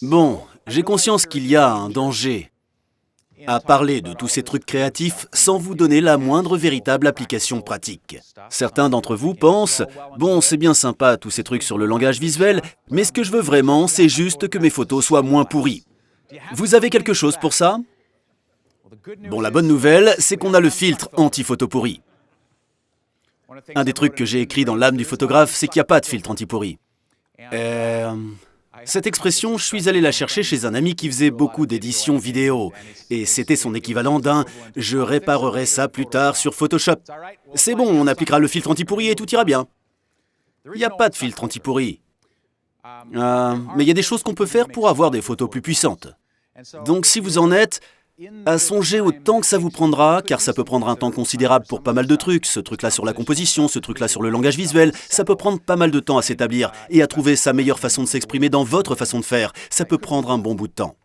Bon, j'ai conscience qu'il y a un danger à parler de tous ces trucs créatifs sans vous donner la moindre véritable application pratique. Certains d'entre vous pensent « Bon, c'est bien sympa tous ces trucs sur le langage visuel, mais ce que je veux vraiment, c'est juste que mes photos soient moins pourries. » Vous avez quelque chose pour ça? Bon, la bonne nouvelle, c'est qu'on a le filtre anti-photo pourri. Un des trucs que j'ai écrit dans l'âme du photographe, c'est qu'il n'y a pas de filtre anti-pourri. Cette expression, je suis allé la chercher chez un ami qui faisait beaucoup d'éditions vidéo. Et c'était son équivalent d'un « je réparerai ça plus tard sur Photoshop ». C'est bon, on appliquera le filtre anti-pourri et tout ira bien. Il n'y a pas de filtre anti-pourri. Mais il y a des choses qu'on peut faire pour avoir des photos plus puissantes. Donc si vous en êtes, à songer au temps que ça vous prendra, car ça peut prendre un temps considérable pour pas mal de trucs, ce truc-là sur la composition, ce truc-là sur le langage visuel, ça peut prendre pas mal de temps à s'établir et à trouver sa meilleure façon de s'exprimer dans votre façon de faire, ça peut prendre un bon bout de temps.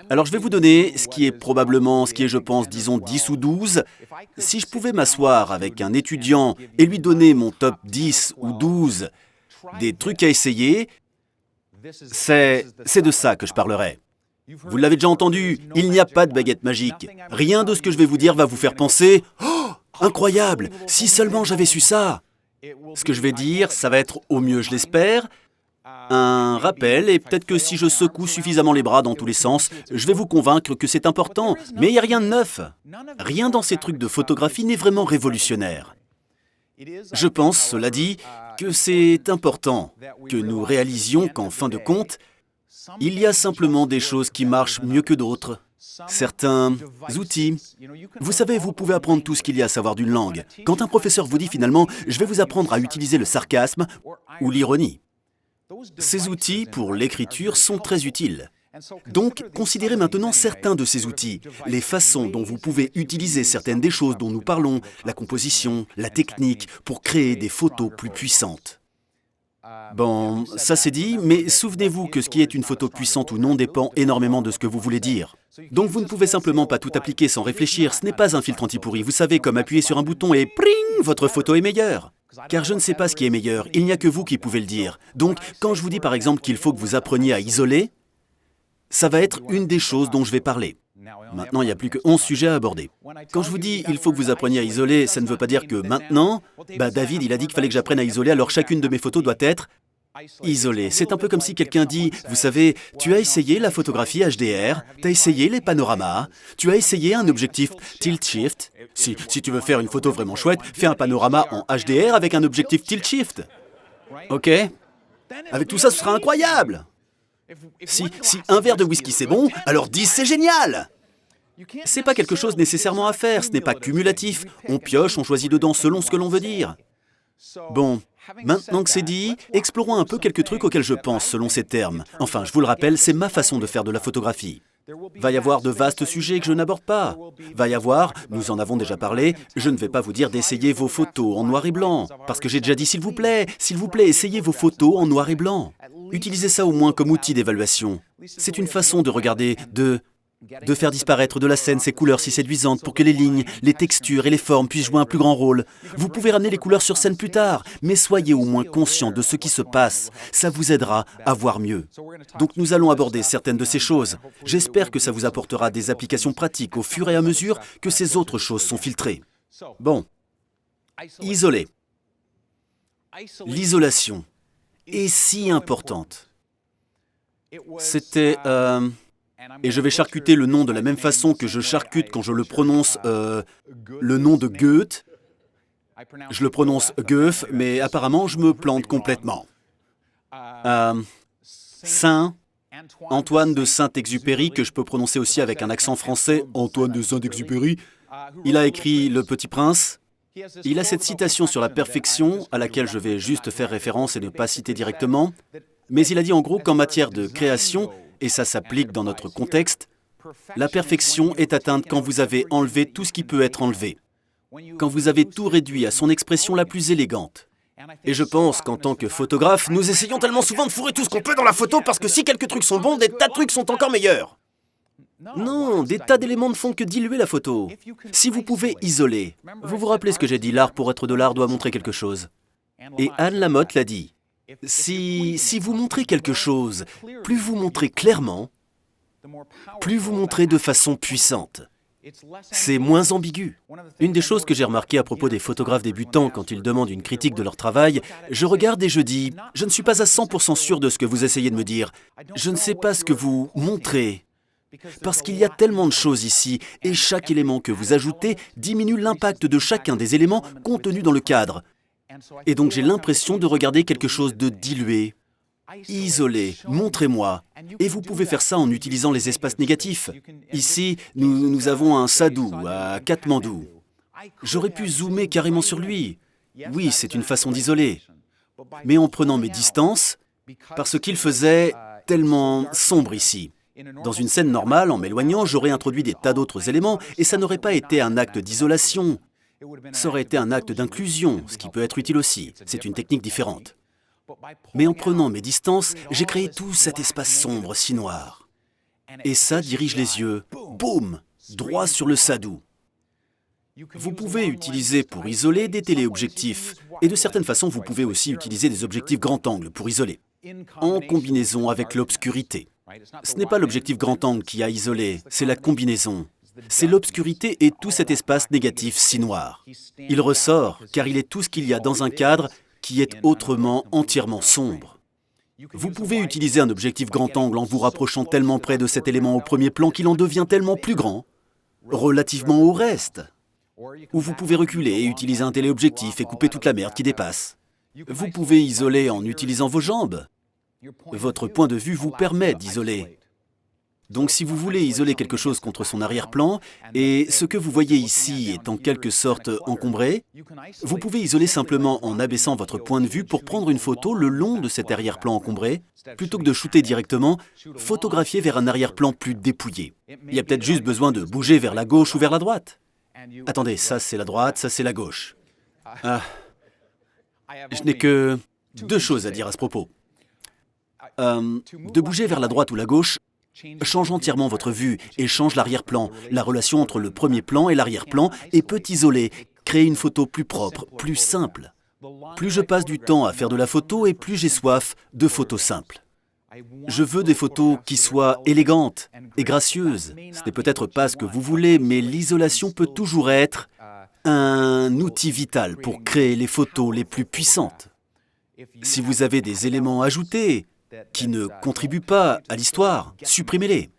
Alors je vais vous donner ce qui est, je pense, disons 10 ou 12. Si je pouvais m'asseoir avec un étudiant et lui donner mon top 10 ou 12 des trucs à essayer, c'est de ça que je parlerai. Vous l'avez déjà entendu, il n'y a pas de baguette magique. Rien de ce que je vais vous dire va vous faire penser « Oh, incroyable, si seulement j'avais su ça !» Ce que je vais dire, ça va être, au mieux je l'espère, un rappel, et peut-être que si je secoue suffisamment les bras dans tous les sens, je vais vous convaincre que c'est important, mais il n'y a rien de neuf. Rien dans ces trucs de photographie n'est vraiment révolutionnaire. Je pense, cela dit, que c'est important que nous réalisions qu'en fin de compte, il y a simplement des choses qui marchent mieux que d'autres. Certains outils. Vous savez, vous pouvez apprendre tout ce qu'il y a à savoir d'une langue. Quand un professeur vous dit finalement « je vais vous apprendre à utiliser le sarcasme » ou l'ironie, ces outils pour l'écriture sont très utiles. Donc, considérez maintenant certains de ces outils, les façons dont vous pouvez utiliser certaines des choses dont nous parlons, la composition, la technique, pour créer des photos plus puissantes. Bon, ça c'est dit, mais souvenez-vous que ce qui est une photo puissante ou non dépend énormément de ce que vous voulez dire. Donc vous ne pouvez simplement pas tout appliquer sans réfléchir, ce n'est pas un filtre anti-pourri, vous savez, comme appuyer sur un bouton et pring, votre photo est meilleure. Car je ne sais pas ce qui est meilleur, il n'y a que vous qui pouvez le dire. Donc, quand je vous dis par exemple qu'il faut que vous appreniez à isoler, ça va être une des choses dont je vais parler. Maintenant, il n'y a plus que 11 sujets à aborder. Quand je vous dis « il faut que vous appreniez à isoler », ça ne veut pas dire que maintenant, David, il a dit qu'il fallait que j'apprenne à isoler, alors chacune de mes photos doit être isolée. C'est un peu comme si quelqu'un dit « vous savez, tu as essayé la photographie HDR, tu as essayé les panoramas, tu as essayé un objectif tilt shift. Si tu veux faire une photo vraiment chouette, fais un panorama en HDR avec un objectif tilt shift. Ok? Avec tout ça, ce sera incroyable! Si un verre de whisky c'est bon, alors 10 c'est génial! C'est pas quelque chose nécessairement à faire, ce n'est pas cumulatif. On pioche, on choisit dedans selon ce que l'on veut dire. Bon, maintenant que c'est dit, explorons un peu quelques trucs auxquels je pense selon ces termes. Enfin, je vous le rappelle, c'est ma façon de faire de la photographie. Va y avoir de vastes sujets que je n'aborde pas. Va y avoir, nous en avons déjà parlé, je ne vais pas vous dire d'essayer vos photos en noir et blanc. Parce que j'ai déjà dit s'il vous plaît, essayez vos photos en noir et blanc. Utilisez ça au moins comme outil d'évaluation. C'est une façon de regarder, de faire disparaître de la scène ces couleurs si séduisantes pour que les lignes, les textures et les formes puissent jouer un plus grand rôle. Vous pouvez ramener les couleurs sur scène plus tard, mais soyez au moins conscient de ce qui se passe. Ça vous aidera à voir mieux. Donc nous allons aborder certaines de ces choses. J'espère que ça vous apportera des applications pratiques au fur et à mesure que ces autres choses sont filtrées. Bon, isoler. L'isolation est si importante. C'était... Et je vais charcuter le nom de la même façon que je charcute quand je le prononce le nom de Goethe. Je le prononce Goethe, mais apparemment je me plante complètement. Saint Antoine de Saint-Exupéry, que je peux prononcer aussi avec un accent français, Antoine de Saint-Exupéry. Il a écrit Le Petit Prince. Il a cette citation sur la perfection, à laquelle je vais juste faire référence et ne pas citer directement. Mais il a dit en gros qu'en matière de création, et ça s'applique dans notre contexte, la perfection est atteinte quand vous avez enlevé tout ce qui peut être enlevé, quand vous avez tout réduit à son expression la plus élégante. Et je pense qu'en tant que photographe, nous essayons tellement souvent de fourrer tout ce qu'on peut dans la photo parce que si quelques trucs sont bons, des tas de trucs sont encore meilleurs. Non, des tas d'éléments ne font que diluer la photo. Si vous pouvez isoler, vous vous rappelez ce que j'ai dit, l'art pour être de l'art doit montrer quelque chose. Et Anne Lamotte l'a dit. Si vous montrez quelque chose, plus vous montrez clairement, plus vous montrez de façon puissante. C'est moins ambigu. Une des choses que j'ai remarquées à propos des photographes débutants quand ils demandent une critique de leur travail, je regarde et je dis « Je ne suis pas à 100% sûr de ce que vous essayez de me dire. Je ne sais pas ce que vous montrez. » Parce qu'il y a tellement de choses ici, et chaque élément que vous ajoutez diminue l'impact de chacun des éléments contenus dans le cadre. Et donc j'ai l'impression de regarder quelque chose de dilué, isolé, montrez-moi. Et vous pouvez faire ça en utilisant les espaces négatifs. Ici, nous avons un sadhu à Katmandou. J'aurais pu zoomer carrément sur lui. Oui, c'est une façon d'isoler. Mais en prenant mes distances, parce qu'il faisait tellement sombre ici. Dans une scène normale, en m'éloignant, j'aurais introduit des tas d'autres éléments et ça n'aurait pas été un acte d'isolation. Ça aurait été un acte d'inclusion, ce qui peut être utile aussi. C'est une technique différente. Mais en prenant mes distances, j'ai créé tout cet espace sombre si noir. Et ça dirige les yeux, boum, droit sur le sadhu. Vous pouvez utiliser pour isoler des téléobjectifs, et de certaines façons, vous pouvez aussi utiliser des objectifs grand angle pour isoler, en combinaison avec l'obscurité. Ce n'est pas l'objectif grand angle qui a isolé, c'est la combinaison. C'est l'obscurité et tout cet espace négatif si noir. Il ressort car il est tout ce qu'il y a dans un cadre qui est autrement entièrement sombre. Vous pouvez utiliser un objectif grand angle en vous rapprochant tellement près de cet élément au premier plan qu'il en devient tellement plus grand, relativement au reste. Ou vous pouvez reculer et utiliser un téléobjectif et couper toute la merde qui dépasse. Vous pouvez isoler en utilisant vos jambes. Votre point de vue vous permet d'isoler. Donc si vous voulez isoler quelque chose contre son arrière-plan, et ce que vous voyez ici est en quelque sorte encombré, vous pouvez isoler simplement en abaissant votre point de vue pour prendre une photo le long de cet arrière-plan encombré, plutôt que de shooter directement, photographier vers un arrière-plan plus dépouillé. Il y a peut-être juste besoin de bouger vers la gauche ou vers la droite. Attendez, ça c'est la droite, ça c'est la gauche. Je n'ai que deux choses à dire à ce propos. De bouger vers la droite ou la gauche change entièrement votre vue et change l'arrière-plan, la relation entre le premier plan et l'arrière-plan, et peut isoler, créer une photo plus propre, plus simple. Plus je passe du temps à faire de la photo et plus j'ai soif de photos simples. Je veux des photos qui soient élégantes et gracieuses. Ce n'est peut-être pas ce que vous voulez, mais l'isolation peut toujours être un outil vital pour créer les photos les plus puissantes. Si vous avez des éléments ajoutés, qui ne contribuent pas à l'histoire, supprimez-les.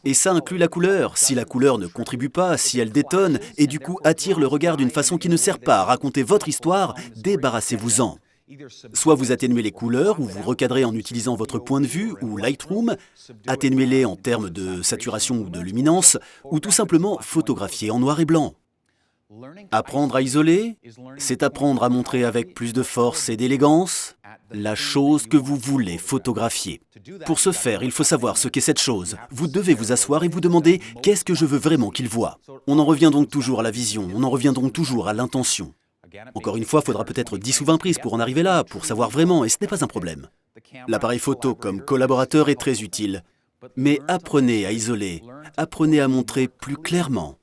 Et ça inclut la couleur. Si la couleur ne contribue pas, si elle détonne, et du coup attire le regard d'une façon qui ne sert pas à raconter votre histoire, débarrassez-vous-en. Soit vous atténuez les couleurs, ou vous recadrez en utilisant votre point de vue, ou Lightroom, atténuez-les en termes de saturation ou de luminance, ou tout simplement photographiez en noir et blanc. Apprendre à isoler, c'est apprendre à montrer avec plus de force et d'élégance la chose que vous voulez photographier. Pour ce faire, il faut savoir ce qu'est cette chose. Vous devez vous asseoir et vous demander « Qu'est-ce que je veux vraiment qu'il voie ?» On en revient donc toujours à la vision, on en revient donc toujours à l'intention. Encore une fois, il faudra peut-être 10 ou 20 prises pour en arriver là, pour savoir vraiment, et ce n'est pas un problème. L'appareil photo comme collaborateur est très utile. Mais apprenez à isoler, apprenez à montrer plus clairement.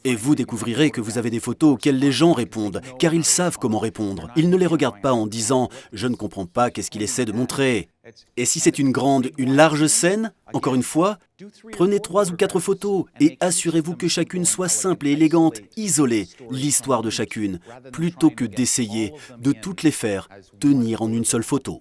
Et vous découvrirez que vous avez des photos auxquelles les gens répondent, car ils savent comment répondre. Ils ne les regardent pas en disant « je ne comprends pas qu'est-ce qu'il essaie de montrer ». Et si c'est une large scène, encore une fois, prenez 3 ou 4 photos et assurez-vous que chacune soit simple et élégante, isolez l'histoire de chacune, plutôt que d'essayer de toutes les faire tenir en une seule photo.